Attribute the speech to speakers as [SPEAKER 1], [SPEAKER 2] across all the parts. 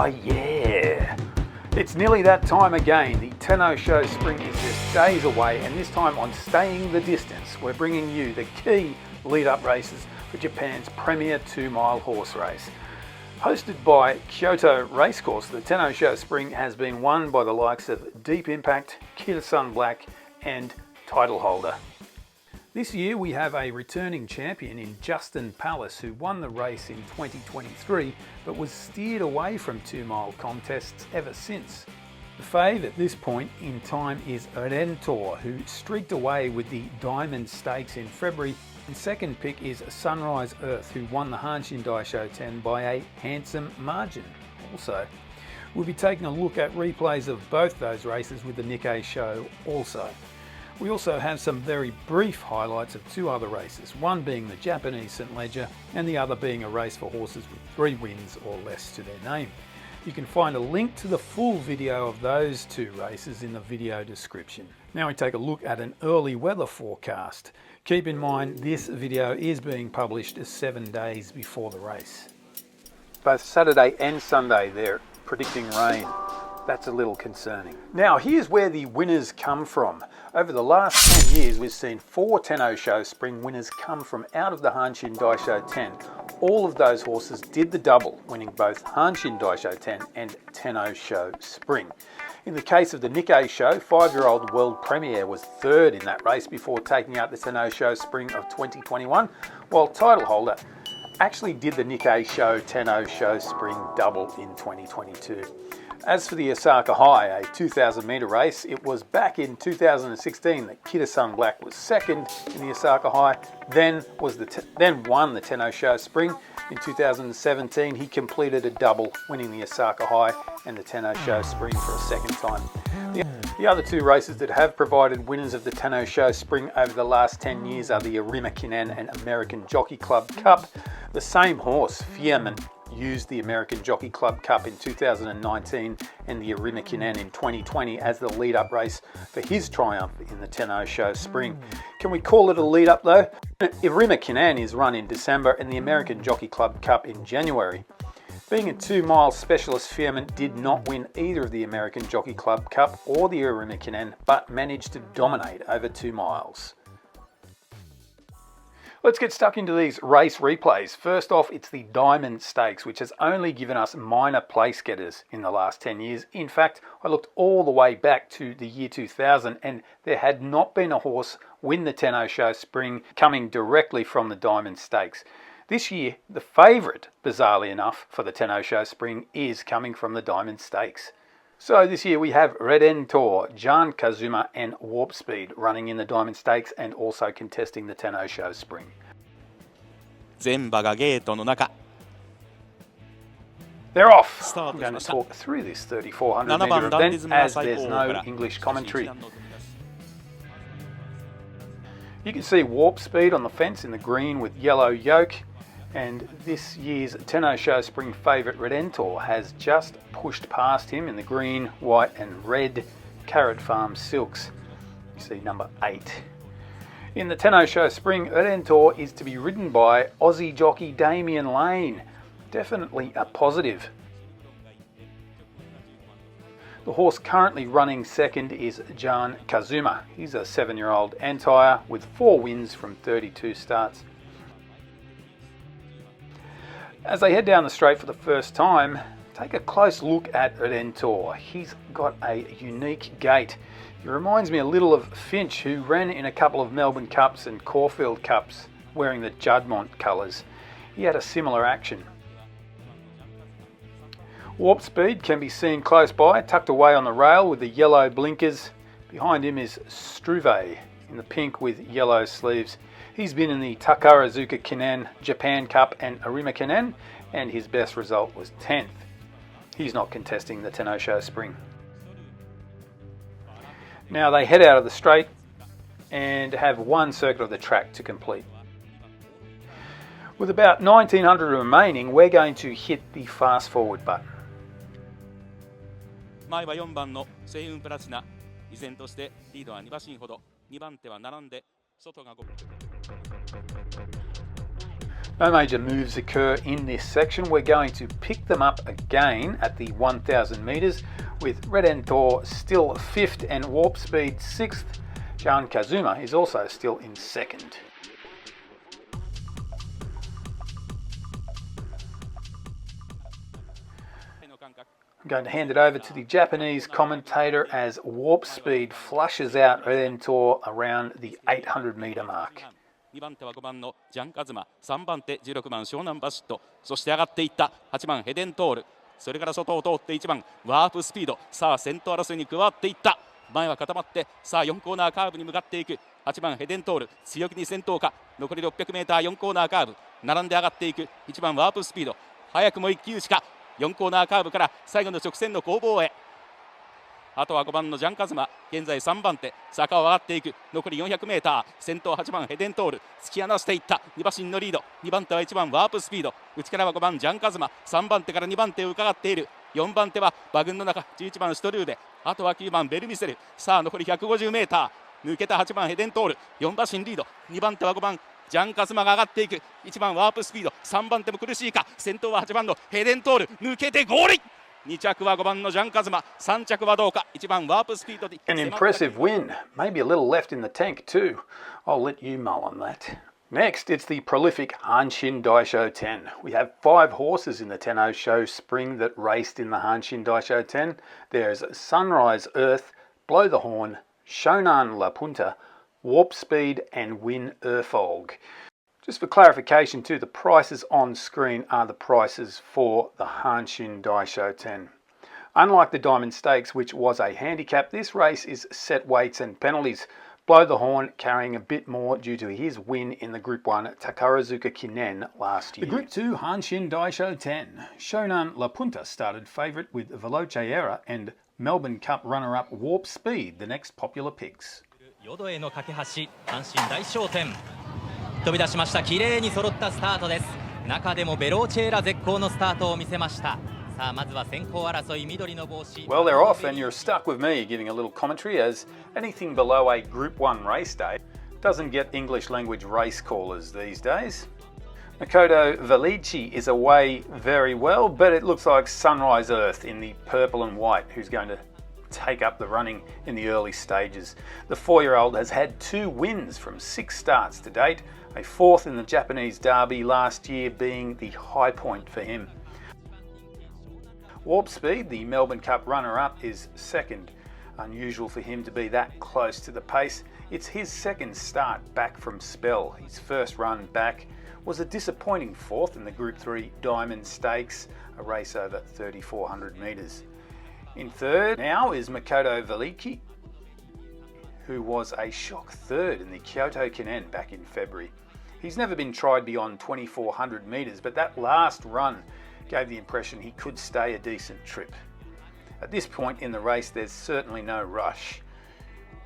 [SPEAKER 1] Oh yeah! It's nearly that time again. The Tenno Sho Spring is just days away, and this time on Staying the Distance, we're bringing you the key lead-up races for Japan's premier 2-mile horse race. Hosted by Kyoto Racecourse, the Tenno Sho Spring has been won by the likes of Deep Impact, Kitasan Black and title holder. This year we have a returning champion in Justin Palace, who won the race in 2023 but was steered away from 2-mile contests ever since. The fave at this point in time is Redentor, who streaked away with the Diamond Stakes in February, and second pick is Sunrise Earth, who won the Anshin Daisho 10 by a handsome margin. Also, we'll be taking a look at replays of both those races with the Nikkei show also. We also have some very brief highlights of 2 other races, one being the Japanese St. Leger and the other being a race for horses with 3 wins or less to their name. You can find a link to the full video of those 2 races in the video description. Now we take a look at an early weather forecast. Keep in mind this video is being published 7 days before the race. Both Saturday and Sunday they're predicting rain. That's a little concerning. Now here's where the winners come from. Over the last 10 years we've seen 4 Tenno Sho Spring winners come from out of the Anshin Daisho 10. All of those horses did the double, winning both Anshin Daisho 10 and Tenno Sho Spring. In the case of the Nikkei show, 5-year-old World Premier was 3rd in that race before taking out the Tenno Sho Spring of 2021, while title holder actually did the Nikkei show Tenno Sho Spring double in 2022. As for the Osaka High, a 2,000 metre race, it was back in 2016 that Kitasan Black was 2nd in the Osaka High, then won the Tenno Sho Spring. In 2017 he completed a double, winning the Osaka High and the Tenno Sho Spring for a 2nd time. The other 2 races that have provided winners of the Tenno Sho Spring over the last 10 years are the Arimakinen and American Jockey Club Cup. The same horse, Fierman, used the American Jockey Club Cup in 2019 and the Arimakinen in 2020 as the lead-up race for his triumph in the Tenno Sho Spring. Can we call it a lead-up though? Arimakinen is run in December and the American Jockey Club Cup in January. Being a 2-mile specialist, Fierman did not win either of the American Jockey Club Cup or the Arimakinen, but managed to dominate over 2 miles. Let's get stuck into these race replays. First off, it's the Diamond Stakes, which has only given us minor place getters in the last 10 years. In fact, I looked all the way back to the year 2000 and there had not been a horse win the Tenno Sho Spring coming directly from the Diamond Stakes. This year, the favourite, bizarrely enough, for the Tenno Sho Spring is coming from the Diamond Stakes. So this year we have Redentor, Jan Kazuma and Warp Speed running in the Diamond Stakes and also contesting the Tenno Sho Spring. They're off! I'm going to talk through this 3,400 metre event as there's no English commentary. You can see Warp Speed on the fence in the green with yellow yoke. And this year's Tenno Sho Spring favourite Redentor has just pushed past him in the green, white and red Carrot Farm silks. You see number 8. In the Tenno Sho Spring, Redentor is to be ridden by Aussie jockey Damien Lane. Definitely a positive. The horse currently running 2nd is Jan Kazuma. He's a 7-year-old Antire with 4 wins from 32 starts. As they head down the straight for the first time, take a close look at Redentor. He's got a unique gait. He reminds me a little of Finch, who ran in a couple of Melbourne Cups and Caulfield Cups wearing the Juddmonte colours. He had a similar action. Warp Speed can be seen close by, tucked away on the rail with the yellow blinkers. Behind him is Struve in the pink with yellow sleeves. He's been in the Takarazuka Kinen, Japan Cup and Arimakinen, and his best result was 10th. He's not contesting the Tenno Sho Spring. Now they head out of the straight and have 1 circuit of the track to complete. With about 1900 remaining, we're going to hit the fast forward button. No major moves occur in this section. We're going to pick them up again at the 1000 metres with Redentor still 5th and Warp Speed 6th. Jan Kazuma is also still in 2nd. I'm going to hand it over to the Japanese commentator as Warp Speed flushes out Redentor around the 800 metre mark.
[SPEAKER 2] 2番手は5番のジャンカズマ、3番手16番湘南バシット、そして上がっていった8番ヘデントール、それから外を通って1番ワープスピード、さあ先頭争いに加わっていった。前は固まってさあ4コーナーカーブに向かっていく8番ヘデントール、強気に先頭か。残り 600m4 コーナーカーブ並んで上がっていく1番ワープスピード、早くも一騎打ちか。4コーナーカーブから最後の直線の攻防へ。あとは5番のジャンカズマ、現在3番手、坂を上がっていく。残り 400m、先頭8番ヘデントール、突き放していった2馬身のリード。2番手は1番ワープスピード、内からは5番ジャンカズマ、3番手から2番手を伺っている。4番手は馬群の中11番シュトルーベ、あとは9番ベルミセル。さあ残り 150m、抜けた8番ヘデントール、4馬身リード。2番手は5番ジャンカズマが上がっていく。1番ワープスピード、3番手も苦しいか。先頭は8番のヘデントール、抜けてゴール。2着は5番のジャンカズマ、3着はどうか。1番ワープスピードで
[SPEAKER 1] An impressive win, maybe a little left in the tank too. I'll let you mull on that. Next, it's the prolific Anshin Daisho 10. We have 5 horses in the Tenno Sho Spring that raced in the Anshin Daisho 10. There's Sunrise Earth, Blow the Horn, Shonan La Punta, Warp Speed and Win Erfolg. Just for clarification too, the prices on screen are the prices for the Anshin Daisho 10. Unlike the Diamond Stakes, which was a handicap, this race is set weights and penalties. Blow the Horn carrying a bit more due to his win in the Group 1 Takarazuka Kinen last year. The Group 2 Anshin Daisho 10. Shonan La Punta started favourite with Veloce and Melbourne Cup runner-up Warp Speed, the next popular picks.
[SPEAKER 3] 淀への架け橋、阪神大商店飛び出しました。綺麗に揃ったスタートです。中でもベローチェーラ絶好のスタートを見せました。さあまずは先行争い、緑の帽子。
[SPEAKER 1] Well, they're off and you're stuck with me giving a little commentary as anything below a Group 1 race day doesn't get English language race callers these days. Makoto Velici is away very well, but it looks like Sunrise Earth in the purple and white who's going to take up the running in the early stages. The 4-year-old has had 2 wins from 6 starts to date, a 4th in the Japanese Derby last year being the high point for him. Warp Speed, the Melbourne Cup runner-up, is 2nd. Unusual for him to be that close to the pace. It's his 2nd start back from spell. His first run back was a disappointing 4th in the Group 3 Diamond Stakes, a race over 3,400 metres. In 3rd now is Makoto Velici, who was a shock 3rd in the Kyoto Kinen back in February. He's never been tried beyond 2,400 metres, but that last run gave the impression he could stay a decent trip. At this point in the race, there's certainly no rush.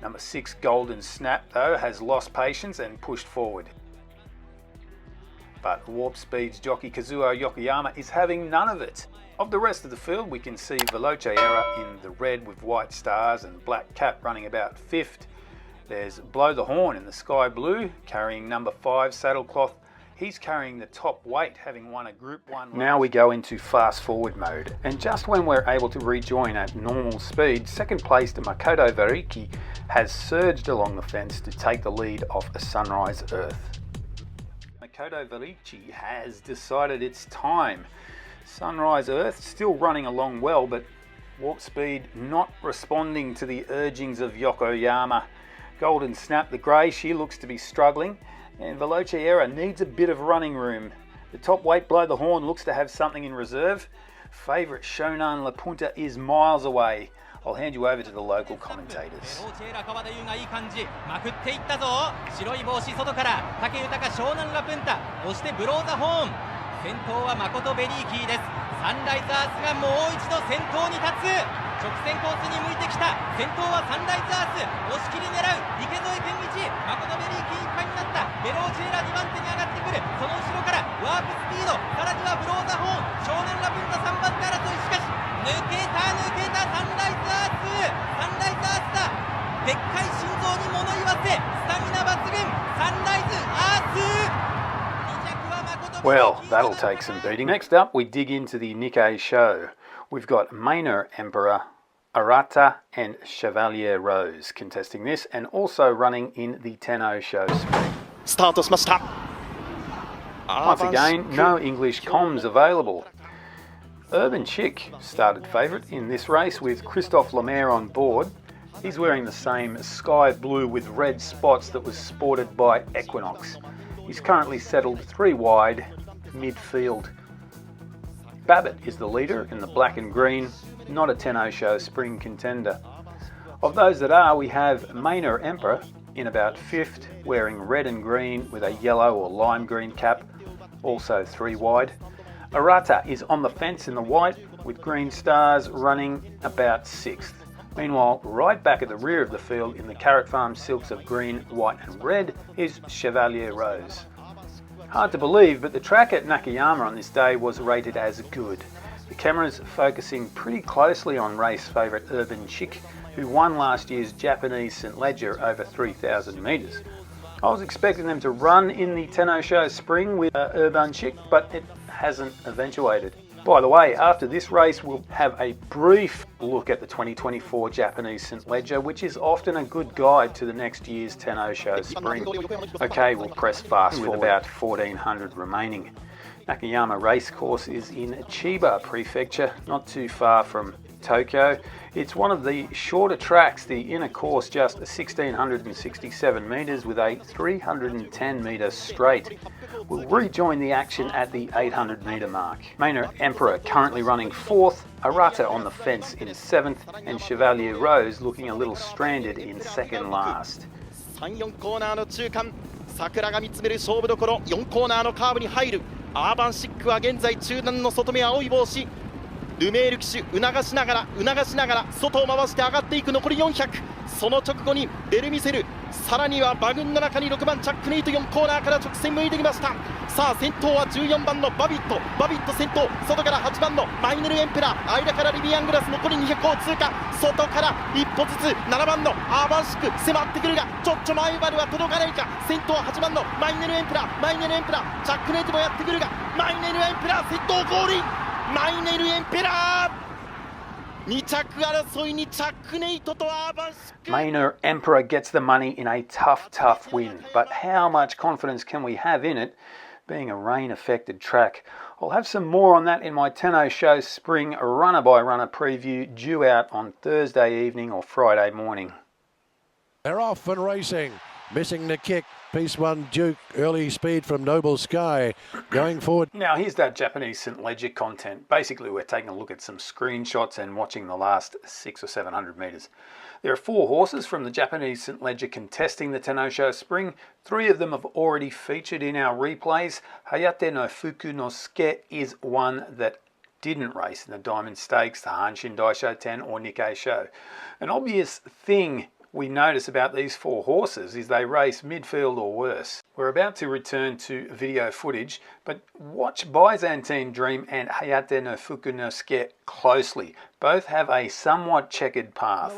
[SPEAKER 1] Number 6 Golden Snap, though, has lost patience and pushed forward. But Warp Speed's jockey Kazuo Yokoyama is having none of it. Of the rest of the field, we can see Veloce in the red with white stars and black cap running about 5th. There's Blow the Horn in the sky blue, carrying number 5 Saddlecloth. He's carrying the top weight, having won a Group 1. Now we go into fast forward mode, and just when we're able to rejoin at normal speed, second placed Makoto Velici has surged along the fence to take the lead off a Sunrise Earth. Makoto Velici has decided it's time. Sunrise Earth still running along well, but Warp Speed not responding to the urgings of Yokoyama. Golden Snap, the grey, she looks to be struggling, and Veloce needs a bit of running room. The top weight Blow the Horn looks to have something in reserve. Favourite Shonan La Punta is miles away. I'll hand you over to the local commentators.
[SPEAKER 3] 先頭は誠ベリーキーです。サンライザースがもう一度先頭に立つ。直線コースに向いてきた。先頭はサンライザース、押し切り狙う池添健一、誠ベリーキーいっぱいになった。ベローチェーラ2番手に上がってくる。その後ろからワープスピード、さらにはブローザホーン、湘南ラプンタ3番手争い。しかし抜けたサンライザースだ。でっかい心臓に物言わせ、スタミナ抜群サンライズアース。
[SPEAKER 1] Well, that'll take some beating. Next up, we dig into the Nikkei show. We've got Minor Emperor, Arata and Chevalier Rose contesting this, and also running in the Tenno Sho Spring. Once again, no English comms available. Urban Chick started favourite in this race with Christophe Lemaire on board. He's wearing the same sky blue with red spots that was sported by Equinox. He's currently settled 3 wide, midfield. Babbitt is the leader in the black and green, not a Tenno Sho Spring contender. Of those that are, we have Minor Emperor in about 5th, wearing red and green with a yellow or lime green cap, also 3 wide. Arata is on the fence in the white, with green stars running about 6th. Meanwhile, right back at the rear of the field in the Carrot Farm silks of green, white and red is Chevalier Rose. Hard to believe, but the track at Nakyama on this day was rated as good. The cameras focusing pretty closely on race favourite Urban Chick, who won last year's Japanese St Leger over 3,000 metres. I was expecting them to run in the Tenno Sho Spring with Urban Chick, but it hasn't eventuated. By the way, after this race we'll have a brief look at the 2024 Japanese St Leger, which is often a good guide to the next year's Tenno Sho Spring. Okay, we'll press fast with about 1,400 remaining. Nakayama Racecourse is in Chiba Prefecture, not too far from Tokyo. It's one of the shorter tracks, the inner course just 1,667 metres with a 310 metre straight. We'll rejoin the action at the 800 metre mark. Minor Emperor currently running 4th, Arata on the fence in 7th, and Chevalier Rose looking a little stranded in 2nd last.
[SPEAKER 4] 3-4コーナーの中間、桜が見つめる勝負どころ、4コーナーのカーブに入る。アーバンシックは現在中段の外目青い帽子。ルメール騎手促しながら外を回して上がっていく。残り400、その直後にベルミセル、さらには馬群の中に6番チャックネイト、4コーナーから直線向いてきました。さあ先頭は14番のバビット先頭、外から8番のマイネルエンペラー、間からリビアングラス、残り200を通過。外から一歩ずつ7番のアーバンシック迫ってくるが、ちょっと前までは届かないか。先頭は8番のマイネルエンペラー、チャックネイトもやってくるが、マイネルエンペラー先頭ゴールイン。マイネルエンペラー2着争いにチャックネイトとアーバンシック。
[SPEAKER 1] Minor Emperor gets the money in a tough win, but how much confidence can we have in it being a rain affected track? I'll have some more on that in my Tenno Sho Spring runner by runner preview due out on Thursday evening or Friday morning.
[SPEAKER 5] They're off and racing, missing the kick. Piece 1 Duke, early speed from Noble Sky, going forward.
[SPEAKER 1] Now here's that Japanese St Leger content. Basically we're taking a look at some screenshots and watching the last 600 or 700 metres. There are 4 horses from the Japanese St Leger contesting the Tenno Sho Spring. 3 of them have already featured in our replays. Hayatenofukunosuke is one that didn't race in the Diamond Stakes, the Anshin Daisho 10 or Nikkei Show. An obvious thing we notice about these 4 horses is they race midfield or worse. We're about to return to video footage, but watch Byzantine Dream and Hayatenofukunosuke closely. Both have a somewhat checkered path.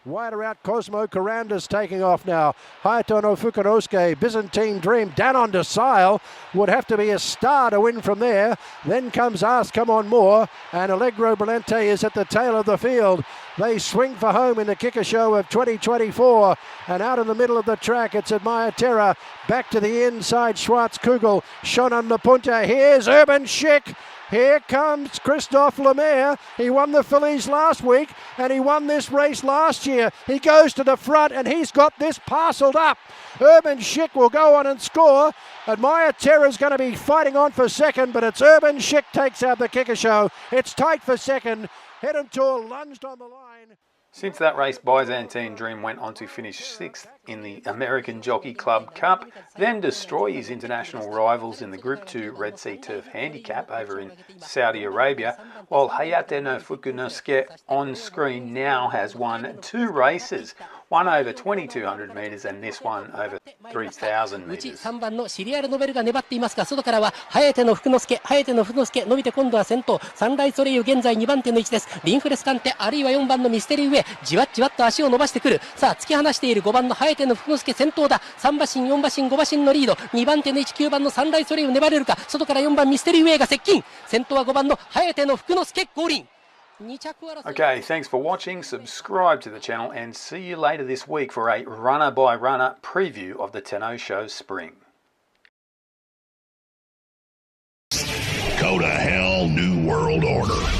[SPEAKER 5] Wider out, Cosmo Caranda's taking off now. Hayatenofukunosuke, Byzantine Dream, down onto Sile. Would have to be a star to win from there. Then comes Ask Come On More, and Allegro Brillante is at the tail of the field. They swing for home in the kicker show of 2024. And out in the middle of the track, it's Admire Terror. Back to the inside, Schwarzkugel, Shonan La Punta. Here's Urban Chick. Here comes Christophe Lemaire. He won the fillies last week and he won this race last year. He goes to the front and he's got this parcelled up. Urban Chick will go on and score. Admire Terror's going to be fighting on for second, but it's Urban Chick takes out the kicker show. It's tight for second. Redentor lunged on the line.
[SPEAKER 1] Since that race, Byzantine Dream went on to finish 6th in the American Jockey Club Cup, then destroy his international rivals in the Group 2 Red Sea Turf Handicap over in Saudi Arabia, while Hayatenofukunosuke on screen now has won 2 races, One over 2,200 metres and this one over 3,000 metres.
[SPEAKER 6] 3番のシリアルノベルが粘っていますが、外からは颯の福之助伸びて今度は先頭、サンライズソレイユ現在2番手の位置です。リンフレスカンテあるいは4番のミステリーウェイ、じわっじわっと足を伸ばしてくる。さあ突き放している5番の颯の福之助先頭だ。3馬身4馬身5馬身のリード、2番手の位置9番のサンライズソレイユ粘れるか。外から4番ミステリーウェイが接近、先頭は5番の颯の福之助合輪。
[SPEAKER 1] Okay, thanks for watching, subscribe to the channel and see you later this week for a runner by runner preview of the Tenno Sho Spring.
[SPEAKER 7] Go to hell, New World Order.